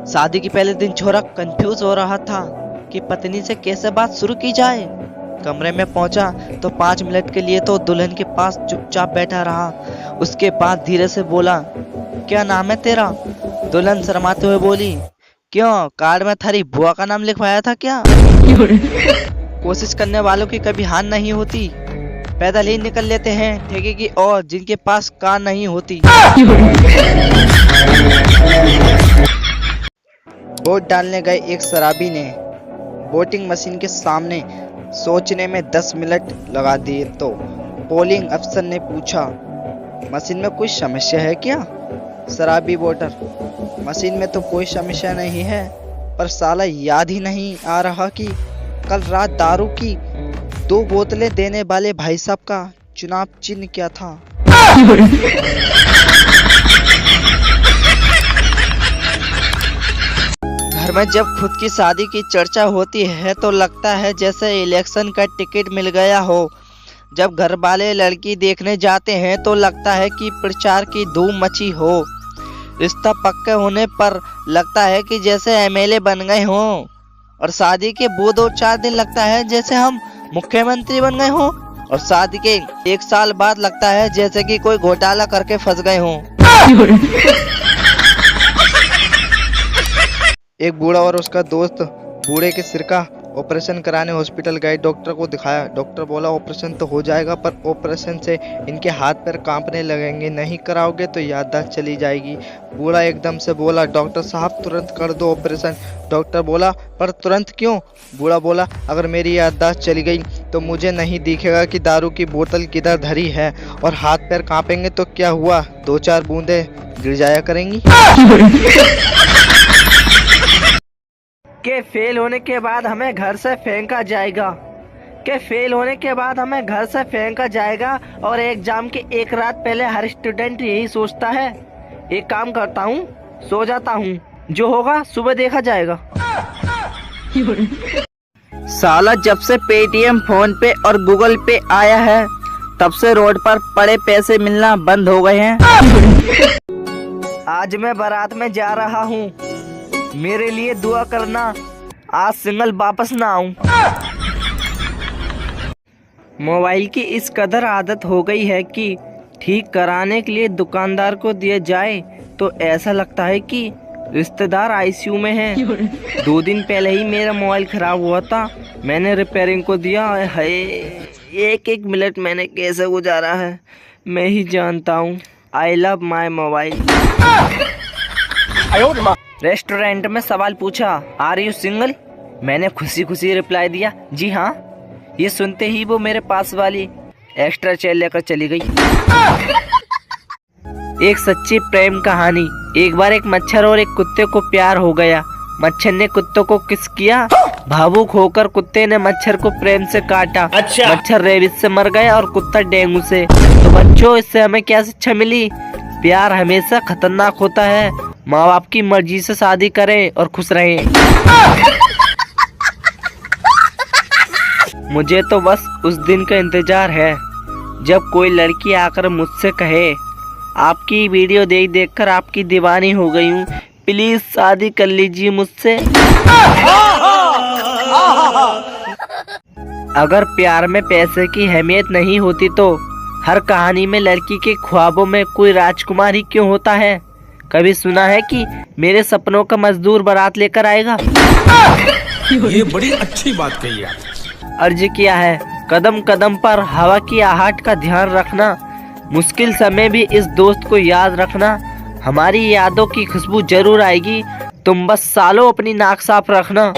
शादी के पहले दिन छोरा कंफ्यूज हो रहा था कि पत्नी से कैसे बात शुरू की जाए। कमरे में पहुंचा तो 5 मिनट के लिए तो दुल्हन के पास चुपचाप बैठा रहा। उसके बाद धीरे से बोला, क्या नाम है तेरा? दुल्हन शर्माते हुए बोली, क्यों, कार्ड में थारी बुआ का नाम लिखवाया था क्या? कोशिश करने वालों की कभी हार नहीं होती। पैदल ही निकल लेते हैं ठेके की और जिनके पास कार नहीं होती। वोट डालने गए एक शराबी ने वोटिंग मशीन के सामने सोचने में 10 मिनट लगा दिए तो पोलिंग अफसर ने पूछा, मशीन में कोई समस्या है क्या? शराबी वोटर, मशीन में तो कोई समस्या नहीं है, पर साला याद ही नहीं आ रहा कि कल रात दारू की 2 बोतलें देने वाले भाई साहब का चुनाव चिन्ह क्या था? घर में जब खुद की शादी की चर्चा होती है तो लगता है जैसे इलेक्शन का टिकट मिल गया हो। जब घर वाले लड़की देखने जाते हैं तो लगता है कि प्रचार की धूम मची हो। रिश्ता पक्के होने पर लगता है कि जैसे एमएलए बन गए हों, और शादी के वो 2-4 दिन लगता है जैसे हम मुख्यमंत्री बन गए हों, और शादी के 1 साल बाद लगता है जैसे कि कोई घोटाला करके फंस गए हों। एक बूढ़ा और उसका दोस्त बूढ़े के सिर का ऑपरेशन कराने हॉस्पिटल गए। डॉक्टर को दिखाया। डॉक्टर बोला, ऑपरेशन तो हो जाएगा, पर ऑपरेशन से इनके हाथ पैर कांपने लगेंगे, नहीं कराओगे तो याददाश्त चली जाएगी। बूढ़ा एकदम से बोला, डॉक्टर साहब तुरंत कर दो ऑपरेशन। डॉक्टर बोला, पर तुरंत क्यों? बूढ़ा बोला, अगर मेरी याददाश्त चली गई तो मुझे नहीं दिखेगा कि दारू की बोतल किधर धरी है, और हाथ पैर कांपेंगे तो क्या हुआ, 2-4 बूंदे गिर जाया करेंगी। के फेल होने के बाद हमें घर से फेंका जाएगा, के फेल होने के बाद हमें घर से फेंका जाएगा, और एग्जाम के 1 रात पहले हर स्टूडेंट यही सोचता है। एक काम करता हूँ, सो जाता हूँ, जो होगा सुबह देखा जाएगा। साला जब से पेटीएम, फोन पे और गूगल पे आया है तब से रोड पर पड़े पैसे मिलना बंद हो गए हैं। आज मैं बारात में जा रहा हूँ, मेरे लिए दुआ करना, आज सिंगल वापस ना आऊं। मोबाइल की इस कदर आदत हो गई है कि ठीक कराने के लिए दुकानदार को दिया जाए तो ऐसा लगता है कि रिश्तेदार आईसीयू में हैं। 2 दिन पहले ही मेरा मोबाइल खराब हुआ था, मैंने रिपेयरिंग को दिया है। एक मिनट मैंने कैसे गुजारा है मैं ही जानता हूँ। I love my mobile. Restaurant में सवाल पूछा, आर यू सिंगल? मैंने खुशी खुशी रिप्लाई दिया, जी हाँ। ये सुनते ही वो मेरे पास वाली एक्स्ट्रा चेयर लेकर चली गई। एक सच्ची प्रेम कहानी। एक बार एक मच्छर और एक कुत्ते को प्यार हो गया। मच्छर ने कुत्ते को किस किया। भावुक होकर कुत्ते ने मच्छर को प्रेम से काटा। अच्छा। मच्छर रेबीज से मर गया और कुत्ता डेंगू से। तो बच्चों, इससे हमें क्या शिक्षा मिली? प्यार हमेशा खतरनाक होता है। माँ बाप की मर्जी से शादी करें और खुश रहें। मुझे तो बस उस दिन का इंतजार है जब कोई लड़की आकर मुझसे कहे, आपकी वीडियो देख कर आपकी दीवानी हो गई हूँ, प्लीज शादी कर लीजिए मुझसे। अगर प्यार में पैसे की अहमियत नहीं होती तो हर कहानी में लड़की के ख्वाबों में कोई राजकुमार ही क्यों होता है? कभी सुना है कि मेरे सपनों का मजदूर बारात लेकर आएगा? ये बड़ी अच्छी बात कही है। अर्ज किया है, कदम कदम पर हवा की आहट का ध्यान रखना, मुश्किल समय भी इस दोस्त को याद रखना, हमारी यादों की खुशबू जरूर आएगी, तुम बस सालों अपनी नाक साफ रखना।